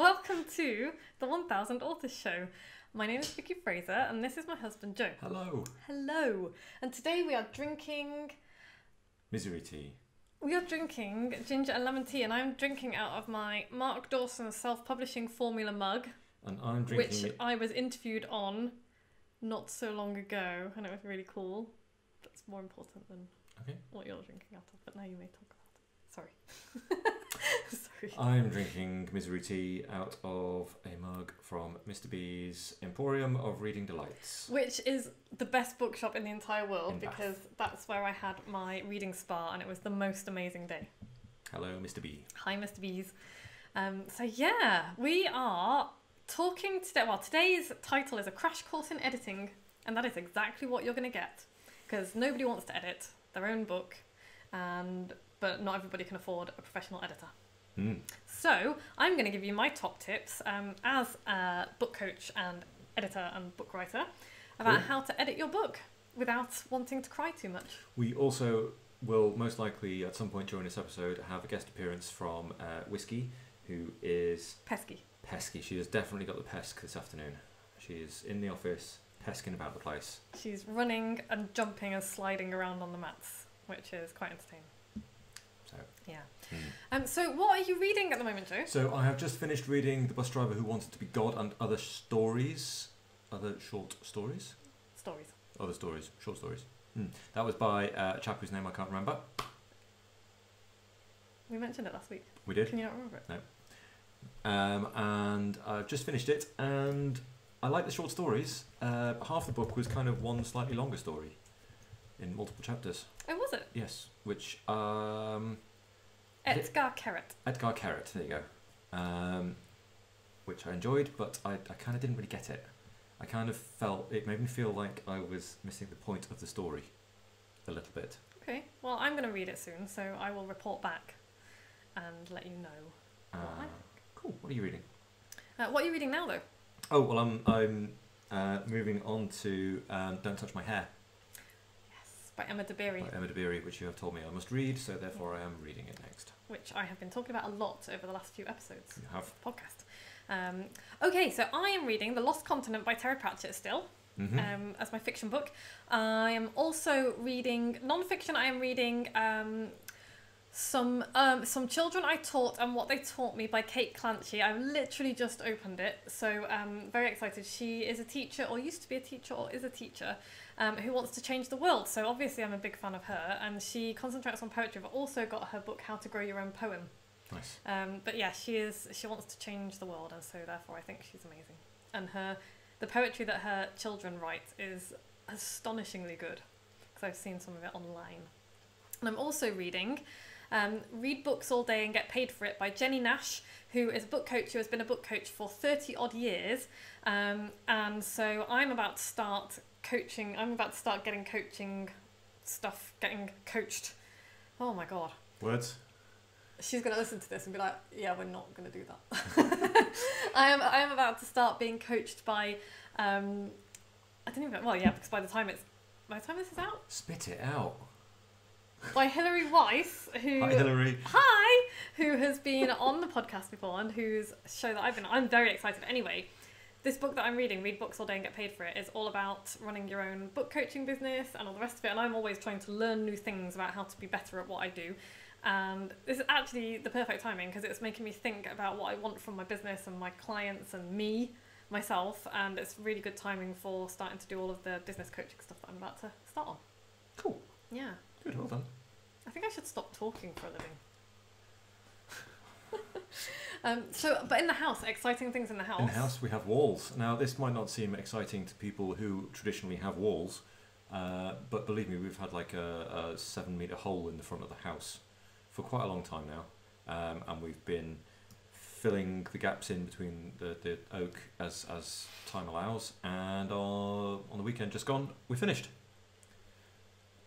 Welcome to the 1000 Authors Show. My name is Vicky Fraser and this is my husband Joe. Hello. Hello. And today we are drinking... Misery tea. We are drinking ginger and lemon tea, and I'm drinking out of my Mark Dawson self-publishing formula mug. And I'm drinking... Which I was interviewed on not so long ago, and it was really cool. That's more important than what you're drinking out of, but now you may talk about it. Sorry. Sorry. I'm drinking misery tea out of a mug from Mr. B's Emporium of Reading Delights. Which is the best bookshop in the entire world, In because that's where I had my reading spa, and it was the most amazing day. Hello, Mr. B. Hi, Mr. B's. So yeah, we are talking today. Well, today's title is A Crash Course in Editing, and that is exactly what you're going to get, because nobody wants to edit their own book, but not everybody can afford a professional editor. So I'm going to give you my top tips as a book coach and editor and book writer about how to edit your book without wanting to cry too much. We also will most likely at some point during this episode have a guest appearance from Whiskey, who is... Pesky. She has definitely got the pesk this afternoon. She is in the office, pesking about the place. She's running and jumping and sliding around on the mats, which is quite entertaining. So, yeah. So what are you reading at the moment, Joe? So I have just finished reading The Bus Driver Who Wanted to Be God and Other Stories. Other short stories? Other stories. Short stories. That was by a chap whose name I can't remember. We mentioned it last week. We did? Can you not remember it? No. And I've just finished it, and I like the short stories. Half the book was kind of one slightly longer story in multiple chapters. Oh, was it? Yes, which... Edgar Carrot. Edgar Carrot, there you go. Which I enjoyed, but I kind of didn't really get it. I kind of felt, it made me feel like I was missing the point of the story a little bit. Okay, well I'm going to read it soon, so I will report back and let you know what I think. Cool, what are you reading? What are you reading now though? Oh, well I'm moving on to Don't Touch My Hair. By Emma Dabiri. By Emma Dabiri, which you have told me I must read, so therefore I am reading it next. Which I have been talking about a lot over the last few episodes You have. of the podcast. Okay, so I am reading The Lost Continent by Terry Pratchett still, as my fiction book. I am also reading non-fiction. I am reading some Children I Taught and What They Taught Me by Kate Clancy. I've literally just opened it, so I'm very excited. She is a teacher, or used to be a teacher, or is a teacher, who wants to change the world. So obviously I'm a big fan of her, and she concentrates on poetry, but also got her book How to Grow Your Own Poem. Nice. But yeah, she wants to change the world, and so therefore I think she's amazing. And the poetry that her children write is astonishingly good, because I've seen some of it online. And I'm also reading Read Books All Day and Get Paid For It by Jenny Nash, who is a book coach who has been a book coach for 30 odd years. And so I'm about to start coaching. I'm about to start getting coaching stuff, getting coached. Oh my God. Words? She's going to listen to this and be like, yeah, we're not going to do that. I am about to start being coached by, I don't even, well, yeah, because by the time this is out. Spit it out. By Hilary Weiss, who... Hi, Hilary. Hi! Who has been on the podcast before and whose show that I've been on. I'm very excited. Anyway, this book that I'm reading, Read Books All Day and Get Paid For It, is all about running your own book coaching business and all the rest of it. And I'm always trying to learn new things about how to be better at what I do. And this is actually the perfect timing, because it's making me think about what I want from my business and my clients and myself. And it's really good timing for starting to do all of the business coaching stuff that I'm about to start on. Cool. Yeah. Good, well done. I think I should stop talking for a living. But in the house, exciting things in the house. In the house we have walls. Now this might not seem exciting to people who traditionally have walls, but believe me, we've had like a 7-metre hole in the front of the house for quite a long time now, and we've been filling the gaps in between the oak as time allows, and on the weekend just gone, we finished.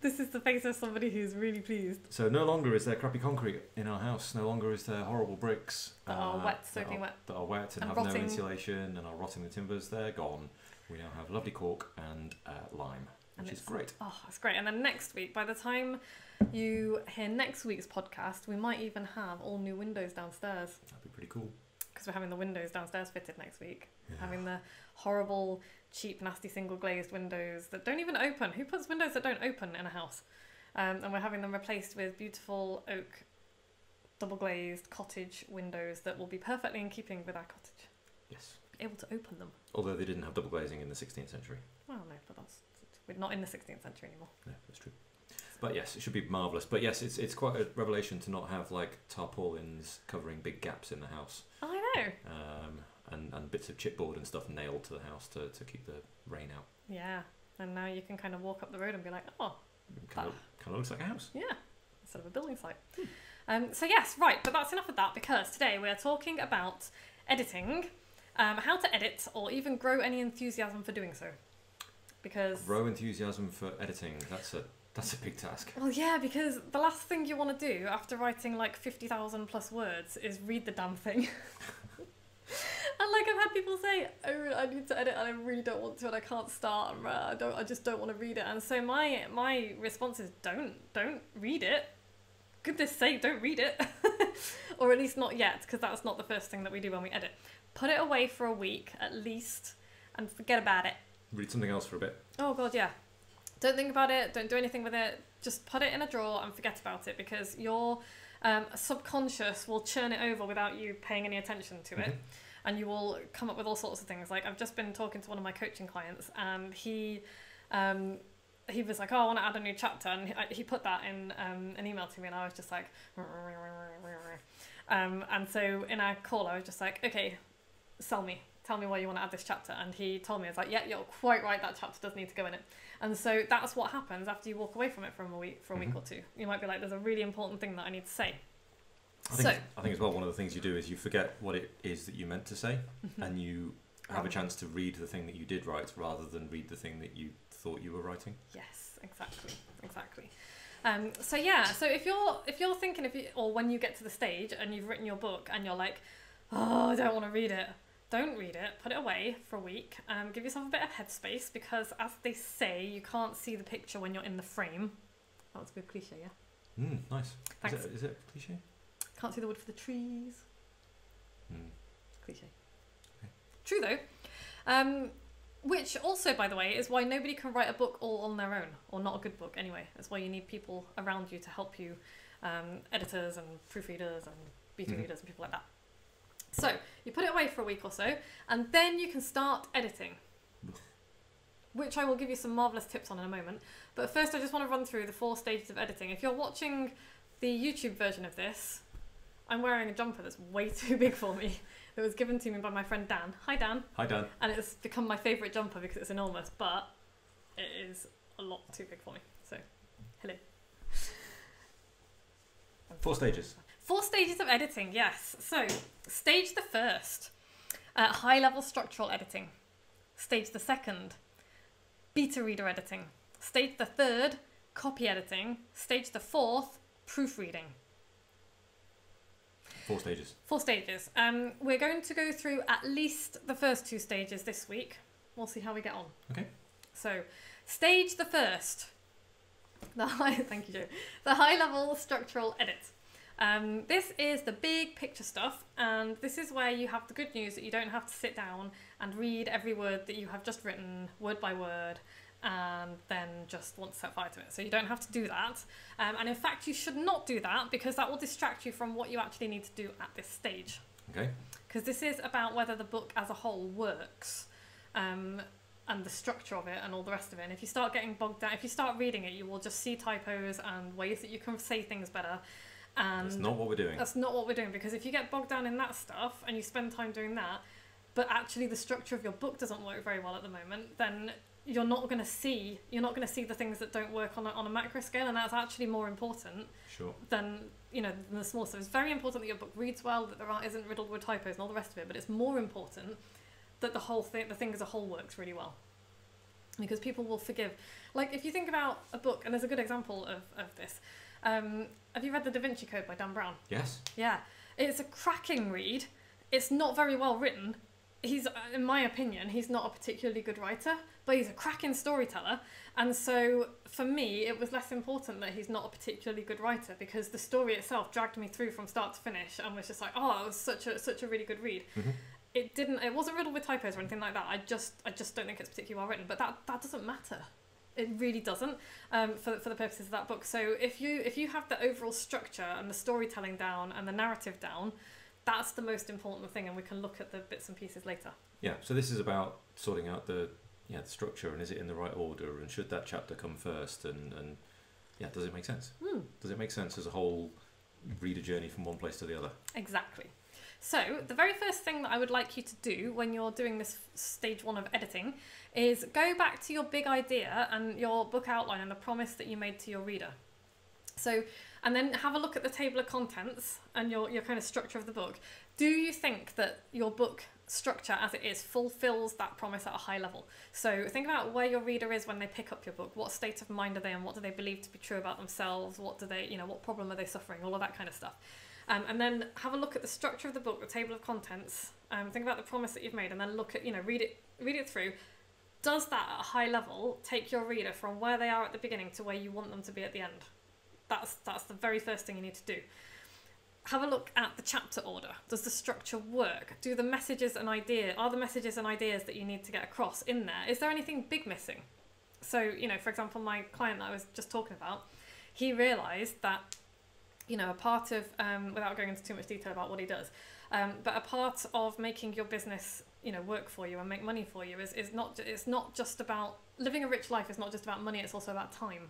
This is the face of somebody who's really pleased. So no longer is there crappy concrete in our house. No longer is there horrible bricks that are wet, soaking wet. That are wet and have rotting. No insulation and are rotting the timbers. They're gone. We now have lovely cork and lime, which is great. Oh, it's great. And then next week, by the time you hear next week's podcast, we might even have all new windows downstairs. That'd be pretty cool. because we're having the windows downstairs fitted next week. Yeah. Having the horrible, cheap, nasty single glazed windows that don't even open. Who puts windows that don't open in a house? And we're having them replaced with beautiful oak, double glazed cottage windows that will be perfectly in keeping with our cottage. Yes. Be able to open them. Although they didn't have double glazing in the 16th century. Well, no, but we're not in the 16th century anymore. No, that's true. But yes, it should be marvellous. But yes, it's quite a revelation to not have like tarpaulins covering big gaps in the house. I know. And bits of chipboard and stuff nailed to the house to keep the rain out. Yeah, and now you can kind of walk up the road and be like, oh, Kind of looks like a house. yeah, instead of a building site. So yes, right, but that's enough of that, because today we are talking about editing, how to edit or even grow any enthusiasm for doing so. Because Grow enthusiasm for editing. That's a big task. well, yeah, because the last thing you want to do after writing like 50,000 plus words is read the damn thing. And like I've had people say, oh, I need to edit and I really don't want to and I can't start and I just don't want to read it. And so my response is don't read it. Goodness sake, don't read it. Or at least not yet, because that's not the first thing that we do when we edit. Put it away for a week at least and forget about it. Read something else for a bit. Oh god, yeah. Don't think about it, don't do anything with it. Just put it in a drawer and forget about it, because your subconscious will churn it over without you paying any attention to it. And you will come up with all sorts of things. Like I've just been talking to one of my coaching clients, and he was like, oh, I want to add a new chapter, and he put that in an email to me, and I was just like, and so in our call I was just like, okay, tell me why you want to add this chapter. And he told me, I was like, yeah, you're quite right, that chapter does need to go in it. And so that's what happens after you walk away from it for a week or two. You might be like, there's a really important thing that I need to say. I think as well, one of the things you do is you forget what it is that you meant to say, and you have a chance to read the thing that you did write rather than read the thing that you thought you were writing. Yes, exactly. So yeah, so if you're thinking or when you get to the stage and you've written your book and you're like, oh, I don't want to read it, don't read it. Put it away for a week. Give yourself a bit of headspace, because as they say, you can't see the picture when you're in the frame. That was a good cliche, yeah. Nice. Thanks. Is it cliche? Can't see the wood for the trees. Cliche. Okay. True though. Which also, by the way, is why nobody can write a book all on their own, or not a good book anyway. That's why you need people around you to help you, editors and proofreaders and beta readers and people like that. So you put it away for a week or so, and then you can start editing, which I will give you some marvellous tips on in a moment. But first I just want to run through the 4 stages of editing. If you're watching the YouTube version of this, I'm wearing a jumper that's way too big for me. It was given to me by my friend Dan. Hi Dan. Hi Dan. And it's become my favourite jumper because it's enormous, but it is a lot too big for me. So, hello. 4 stages. 4 stages of editing, yes. So, stage the first, high-level structural editing. Stage the second, beta reader editing. Stage the third, copy editing. Stage the fourth, proofreading. 4 stages. 4 stages. We're going to go through at least the first 2 stages this week. We'll see how we get on. Okay. So, stage the first. Thank you, Joe. The high-level structural edit. This is the big picture stuff, and this is where you have the good news that you don't have to sit down and read every word that you have just written, word by word, and then just want to set fire to it. So you don't have to do that. And in fact, you should not do that, because that will distract you from what you actually need to do at this stage. Okay. Because this is about whether the book as a whole works, and the structure of it and all the rest of it. And if you start getting bogged down, if you start reading it, you will just see typos and ways that you can say things better. And that's not what we're doing. That's not what we're doing, because if you get bogged down in that stuff and you spend time doing that, but actually the structure of your book doesn't work very well at the moment, then you're not going to see the things that don't work on a macro scale, and that's actually more important than than the small stuff. It's very important that your book reads well, that isn't riddled with typos and all the rest of it, but it's more important that the thing as a whole works really well, because people will forgive. Like if you think about a book, and there's a good example of this. Have you read The Da Vinci Code by Dan Brown? Yes. Yeah, it's a cracking read. It's not very well written. he's, in my opinion, he's not a particularly good writer, but he's a cracking storyteller. And so for me, it was less important that he's not a particularly good writer, because the story itself dragged me through from start to finish and was just like, oh, it was such a really good read. It wasn't riddled with typos or anything like that. I just don't think it's particularly well written, but that doesn't matter. It really doesn't, for the purposes of that book. So if you have the overall structure and the storytelling down and the narrative down, that's the most important thing, and we can look at the bits and pieces later. Yeah, so this is about sorting out the structure, and is it in the right order, and should that chapter come first, and does it make sense? Does it make sense as a whole reader journey from one place to the other? Exactly. So the very first thing that I would like you to do when you're doing this stage 1 of editing is go back to your big idea and your book outline and the promise that you made to your reader. So, and then have a look at the table of contents and your kind of structure of the book. Do you think that your book structure as it is fulfills that promise at a high level? So think about where your reader is when they pick up your book. What state of mind are they in? What do they believe to be true about themselves? What do they, what problem are they suffering? All of that kind of stuff. And then have a look at the structure of the book, the table of contents. Think about the promise that you've made, and then look at, read it through. Does that at a high level take your reader from where they are at the beginning to where you want them to be at the end? That's the very first thing you need to do. Have a look at the chapter order. Does the structure work? Are the messages and ideas that you need to get across in there? Is there anything big missing? So, for example, my client that I was just talking about, he realised that, a part of, without going into too much detail about what he does, but a part of making your business, work for you and make money for you it's not just about living a rich life. Is not just about money, it's also about time.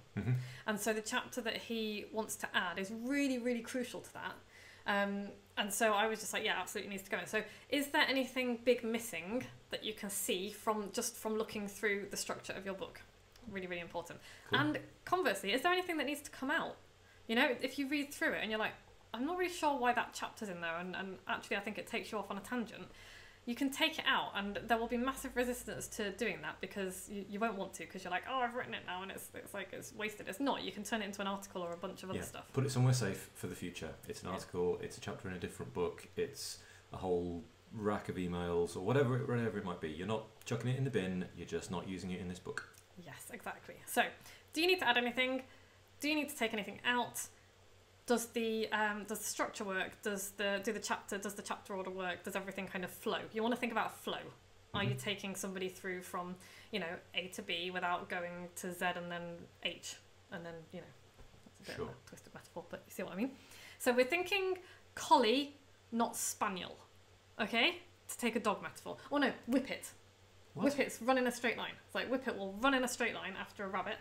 And so the chapter that he wants to add is really, really crucial to that. And so I was just like, yeah, absolutely needs to go in. So is there anything big missing that you can see from looking through the structure of your book? Really, really important. Cool. And conversely, is there anything that needs to come out? If you read through it and you're like, I'm not really sure why that chapter's in there, and actually I think it takes you off on a tangent, you can take it out, and there will be massive resistance to doing that, because you won't want to, because you're like, oh, I've written it now and it's like it's wasted. It's not. You can turn it into an article or a bunch of other stuff. Put it somewhere safe for the future. It's an article, it's a chapter in a different book, it's a whole rack of emails or whatever it might be. You're not chucking it in the bin, you're just not using it in this book. Yes, exactly. So, do you need to add anything? Do you need to take anything out? Does the structure work? Does the chapter order work? Does everything kind of flow? You want to think about flow. Are you taking somebody through from, A to B without going to Z and then H? And then, that's a bit of a twisted metaphor, but you see what I mean? So we're thinking collie, not spaniel. Okay? To take a dog metaphor. Oh no, whippet. What? Whippets run in a straight line. It's like whippet will run in a straight line after a rabbit,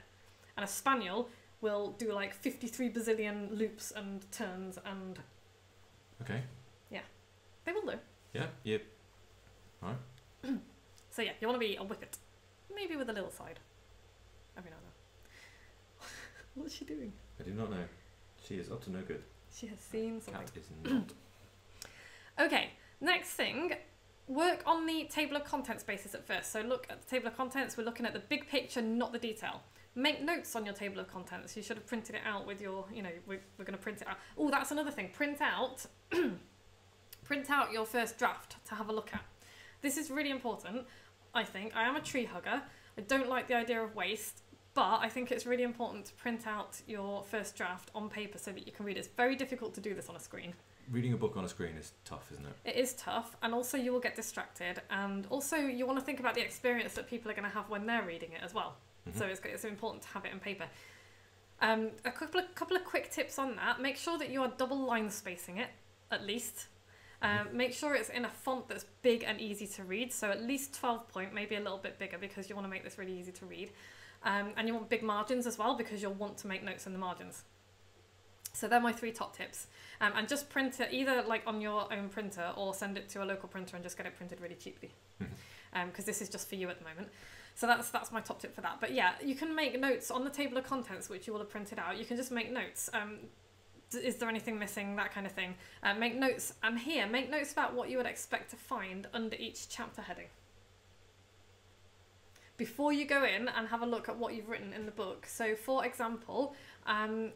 and a spaniel will do like 53 bazillion loops and turns and... Okay. Yeah. They will do. Yeah, yep. Alright. So yeah, you want to be a whippet. Maybe with a little side. Every now and then. What's she doing? I do not know. She is up to no good. She has seen something. Cat is not. Okay, next thing. Work on the table of contents basis at first. So look at the table of contents. We're looking at the big picture, not the detail. Make notes on your table of contents. You should have printed it out with your, we're going to print it out. Oh, that's another thing. Print out your first draft to have a look at. This is really important, I think. I am a tree hugger. I don't like the idea of waste, but I think it's really important to print out your first draft on paper so that you can read it. It's very difficult to do this on a screen. Reading a book on a screen is tough, isn't it? It is tough, and also you will get distracted, and also you want to think about the experience that people are going to have when they're reading it as well. So it's important to have it in paper. A couple of quick tips on that. Make sure that you are double line spacing it, at least. Make sure it's in a font that's big and easy to read. So at least 12 point, maybe a little bit bigger, because you want to make this really easy to read. And you want big margins as well, because you'll want to make notes in the margins. So they're my 3 top tips. And just print it either like on your own printer or send it to a local printer and just get it printed really cheaply. Because this is just for you at the moment. So that's my top tip for that. But yeah, you can make notes on the table of contents, which you will have printed out. You can just make notes. Is there anything missing? That kind of thing. Make notes, and here, make notes about what you would expect to find under each chapter heading. Before you go in and have a look at what you've written in the book. So for example,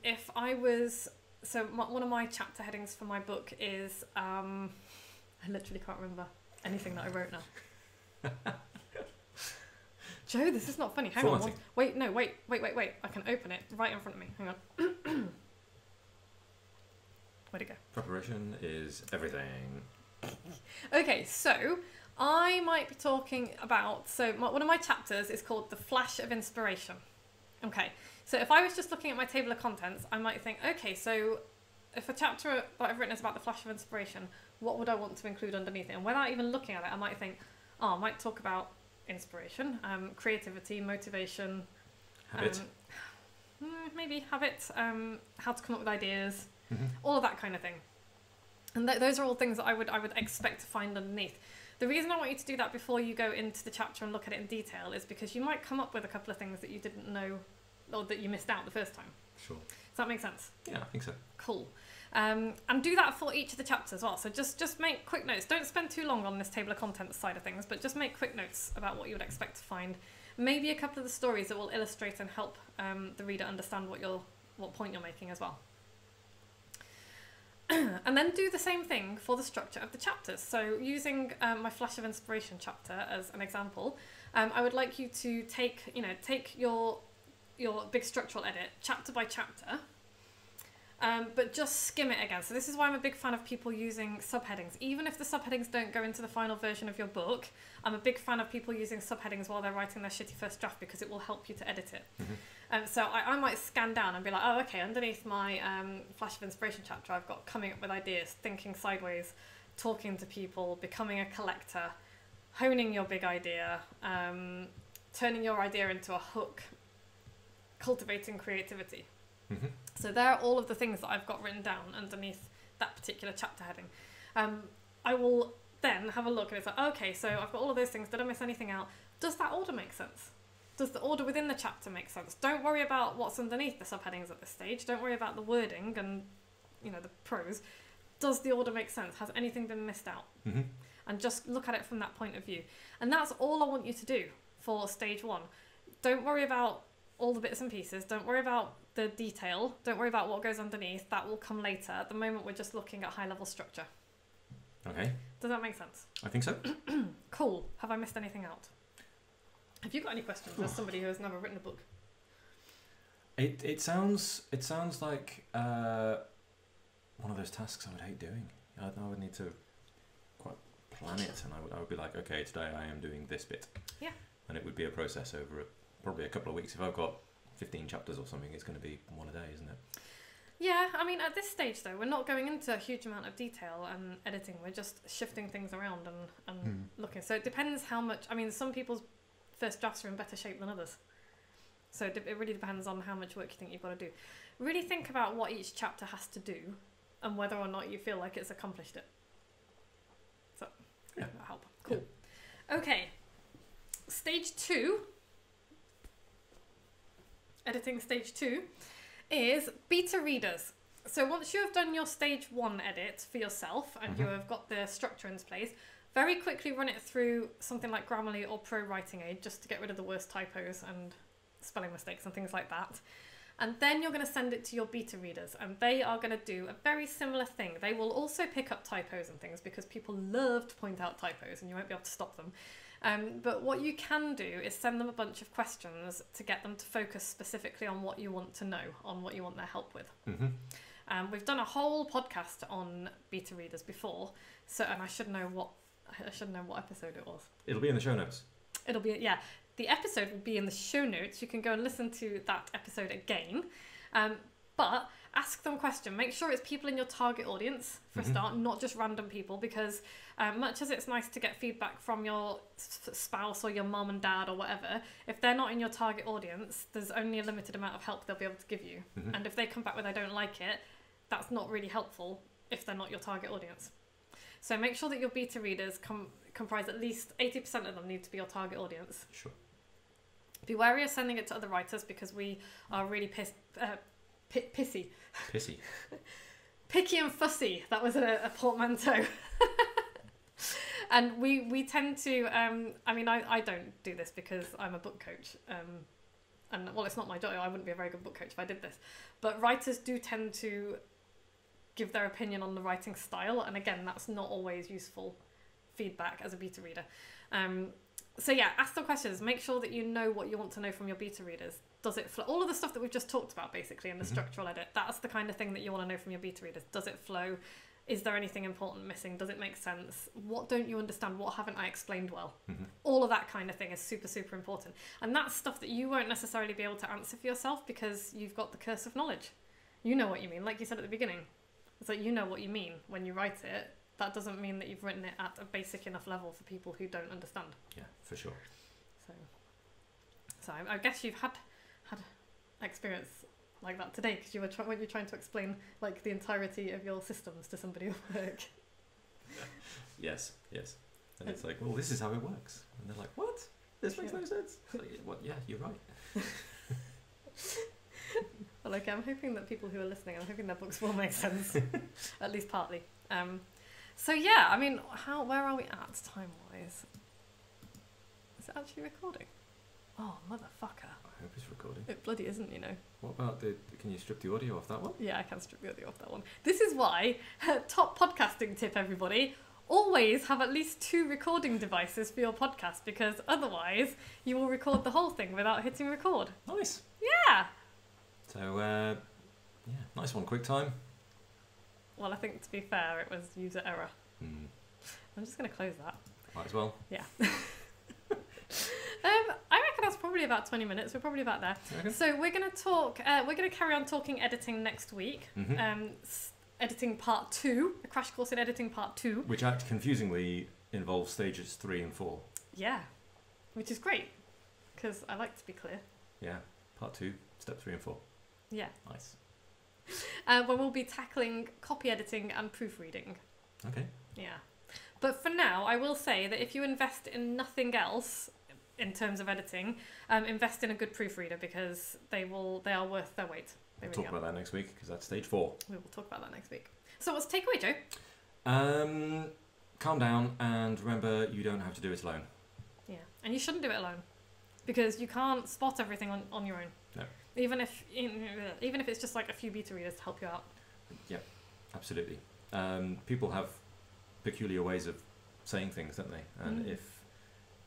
if I was... So one of my chapter headings for my book is... I literally can't remember anything that I wrote now. Joe, this is not funny. Hang on. Wait. I can open it right in front of me. Hang on. Where'd it go? Preparation is everything. Okay, so I might be talking about... one of my chapters is called The Flash of Inspiration. Okay, so if I was just looking at my table of contents, I might think, okay, so if a chapter that I've written is about the flash of inspiration, what would I want to include underneath it? And without even looking at it, I might think, I might talk about inspiration, creativity, motivation, habit, maybe habit, how to come up with ideas, all of that kind of thing. And those are all things that I would expect to find underneath. The reason I want you to do that before you go into the chapter and look at it in detail is because you might come up with a couple of things that you didn't know or that you missed out the first time. Sure. Does that make sense? Yeah, I think so. Cool. And do that for each of the chapters as well. So just make quick notes. Don't spend too long on this table of contents side of things, but just make quick notes about what you would expect to find. Maybe a couple of the stories that will illustrate and help the reader understand what point you're making as well. And then do the same thing for the structure of the chapters. So using my Flash of Inspiration chapter as an example, I would like you to take your big structural edit chapter by chapter, but just skim it again. So this is why I'm a big fan of people using subheadings. Even if the subheadings don't go into the final version of your book, I'm a big fan of people using subheadings while they're writing their shitty first draft because it will help you to edit it. So I might scan down and be like, oh, okay, underneath my Flash of Inspiration chapter, I've got coming up with ideas, thinking sideways, talking to people, becoming a collector, honing your big idea, turning your idea into a hook, cultivating creativity. So there are all of the things that I've got written down underneath that particular chapter heading. I will then have a look and it's like, okay, so I've got all of those things. Did I miss anything out? Does that order make sense? Does the order within the chapter make sense? Don't worry about what's underneath the subheadings at this stage. Don't worry about the wording and the prose. Does the order make sense? Has anything been missed out? And just look at it from that point of view. And that's all I want you to do for stage one. Don't worry about all the bits and pieces. Don't worry about the detail. Don't worry about what goes underneath. That will come later. At the moment, we're just looking at high-level structure. Okay. Does that make sense? I think so. Cool. Have I missed anything out? Have you got any questions as somebody who has never written a book? It sounds like one of those tasks I would hate doing. I would need to quite plan it, and I would be like, okay, today I am doing this bit. Yeah. And it would be a process over probably a couple of weeks. If I've got 15 chapters or something, it's going to be one a day, isn't it? Yeah, I mean, at this stage, though, we're not going into a huge amount of detail and editing. We're just shifting things around and looking. So it depends how much... I mean, some people's first drafts are in better shape than others. So it really depends on how much work you think you've got to do. Really think about what each chapter has to do and whether or not you feel like it's accomplished it. So, yeah. That'll help. Cool. Yeah. Okay. Stage 2... editing stage 2 is beta readers. So once you have done your stage 1 edit for yourself and you have got the structure in place, very quickly run it through something like Grammarly or Pro Writing Aid just to get rid of the worst typos and spelling mistakes and things like that. And then you're going to send it to your beta readers and they are going to do a very similar thing. They will also pick up typos and things because people love to point out typos and you won't be able to stop them. But what you can do is send them a bunch of questions to get them to focus specifically on what you want to know, on what you want their help with. We've done a whole podcast on beta readers before, and I should know what episode it was. It'll be in the show notes. It'll be, yeah. The episode will be in the show notes. You can go and listen to that episode again. But ask them questions. Make sure it's people in your target audience for a start, not just random people, because much as it's nice to get feedback from your spouse or your mom and dad or whatever, if they're not in your target audience, there's only a limited amount of help they'll be able to give you. And if they come back with I don't like it, that's not really helpful if they're not your target audience. So make sure that your beta readers comprise at least 80% of them need to be your target audience. Sure. Be wary of sending it to other writers because we are really pissy. Picky and fussy. That was a portmanteau. And we tend to, I mean, I don't do this because I'm a book coach. And, well, it's not my job. I wouldn't be a very good book coach if I did this. But writers do tend to give their opinion on the writing style. And again, that's not always useful feedback as a beta reader. So yeah, ask them questions. Make sure that you know what you want to know from your beta readers. Does it flow? All of the stuff that we've just talked about, basically, in the structural edit, that's the kind of thing that you want to know from your beta readers. Does it flow? Is there anything important missing? Does it make sense? What don't you understand? What haven't I explained well? All of that kind of thing is super, super important. And that's stuff that you won't necessarily be able to answer for yourself because you've got the curse of knowledge. You know what you mean. Like you said at the beginning, it's like you know what you mean when you write it. That doesn't mean that you've written it at a basic enough level for people who don't understand. Yeah, for sure. So I guess you've had experience like that today because you were when you're trying to explain like the entirety of your systems to somebody at work. Yes. And it's like, well, this is how it works. And they're like, what? This makes no sense. Like, what? Yeah, you're right. Well, okay, I'm hoping that people who are listening, I'm hoping their books will make sense, at least partly. So yeah, I mean, where are we at time-wise? Is it actually recording? Oh, motherfucker. I hope it's recording. It bloody isn't, you know. What about can you strip the audio off that one? Yeah, I can strip the audio off that one. This is why, top podcasting tip, everybody, always have at least 2 recording devices for your podcast because otherwise you will record the whole thing without hitting record. Nice. Yeah. So, yeah, nice one. QuickTime. Well, I think to be fair, it was user error. I'm just going to close that. Might as well. Yeah. I reckon that's probably about 20 minutes. We're probably about there. Okay. So we're going to talk, we're going to carry on talking editing next week. Editing part 2, a crash course in editing part 2. Which confusingly involves stages 3 and 4. Yeah, which is great because I like to be clear. Yeah, part 2, step 3 and 4. Yeah. Nice. When we'll be tackling copy editing and proofreading. Okay. Yeah. But for now, I will say that if you invest in nothing else in terms of editing, invest in a good proofreader because they are worth their weight. We'll talk about that next week because that's stage 4. We will talk about that next week. So what's the takeaway, Joe? Calm down and remember you don't have to do it alone. Yeah, and you shouldn't do it alone because you can't spot everything on your own. No. Even if it's just like a few beta readers to help you out. Yeah, absolutely. People have peculiar ways of saying things, don't they? And if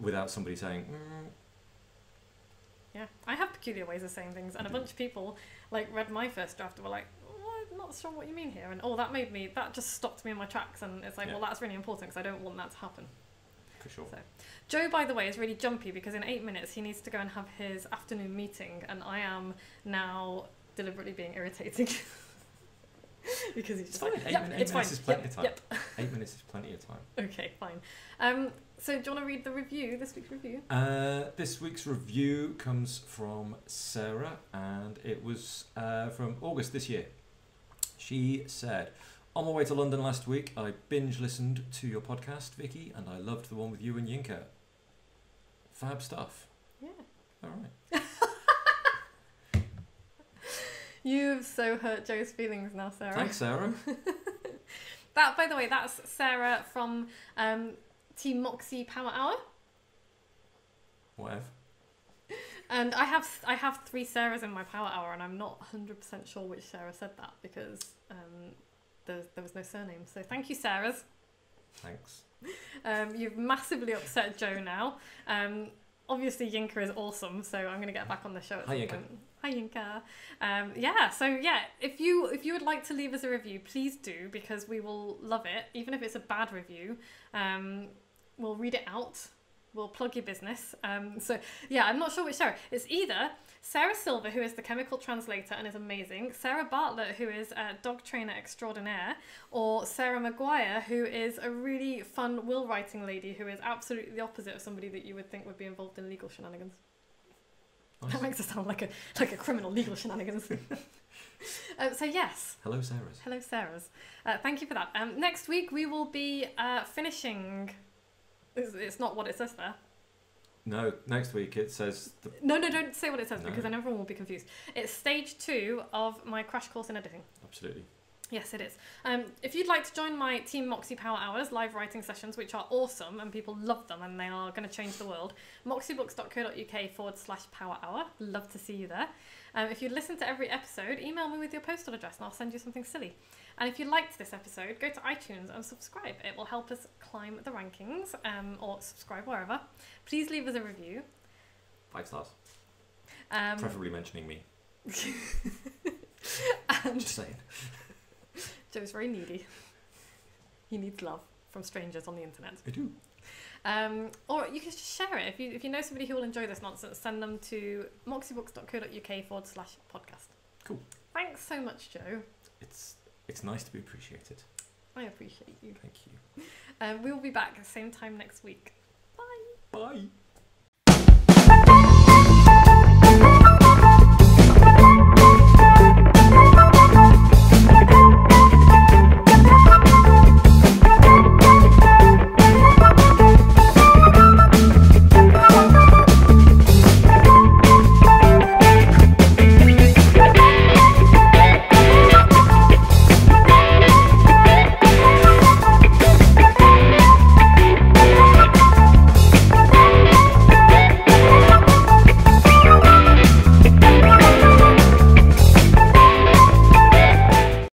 without somebody saying, yeah, I have peculiar ways of saying things, and a bunch of people like read my first draft and were like, oh, I'm not sure what you mean here, and that just stopped me in my tracks, and it's like, well, that's really important because I don't want that to happen. For sure. So, Joe, by the way, is really jumpy because in 8 minutes he needs to go and have his afternoon meeting, and I am now deliberately being irritating. Because he's just like, it's 8 minutes is plenty of time. 8 minutes is plenty of time. Okay, fine. So do you want to read the review, this week's review? This week's review comes from Sarah, and it was from August this year. She said, on my way to London last week, I binge listened to your podcast, Vicky, and I loved the one with you and Yinka. Fab stuff. Yeah. All right. You've so hurt Joe's feelings now, Sarah. Thanks, Sarah. That, by the way, that's Sarah from Team Moxie Power Hour. Whatever. And I have 3 Sarahs in my Power Hour, and I'm not 100% sure which Sarah said that because there was no surname. So thank you, Sarahs. Thanks. You've massively upset Joe now. Obviously, Yinka is awesome, so I'm going to get back on the show at some point. Hi, Yinka. If you would like to leave us a review, please do, because we will love it. Even if it's a bad review, we'll read it out. We'll plug your business. I'm not sure which Sarah. It's either Sarah Silver, who is the chemical translator and is amazing, Sarah Bartlett, who is a dog trainer extraordinaire, or Sarah Maguire, who is a really fun will writing lady who is absolutely the opposite of somebody that you would think would be involved in legal shenanigans. Nice. That makes it sound like a criminal legal shenanigans. So yes. Hello, Sarahs. Hello, Sarahs. Thank you for that. Next week we will be finishing. It's not what it says there. No, next week it says... No, don't say what it says because then everyone will be confused. It's stage 2 of my crash course in editing. Absolutely. Yes, it is. If you'd like to join my Team Moxie Power Hours live writing sessions, which are awesome and people love them and they are going to change the world, moxiebooks.co.uk/power hour. Love to see you there. If you listen to every episode, email me with your postal address and I'll send you something silly. And if you liked this episode, go to iTunes and subscribe. It will help us climb the rankings, or subscribe wherever. Please leave us a review. 5 stars. Preferably mentioning me. And Just saying. Joe's very needy. He needs love from strangers on the internet. I do. Or you can just share it. If you know somebody who will enjoy this nonsense, send them to moxiebooks.co.uk/podcast. Cool. Thanks so much, Joe. It's nice to be appreciated. I appreciate you. Thank you. We will be back at the same time next week. Bye. Bye.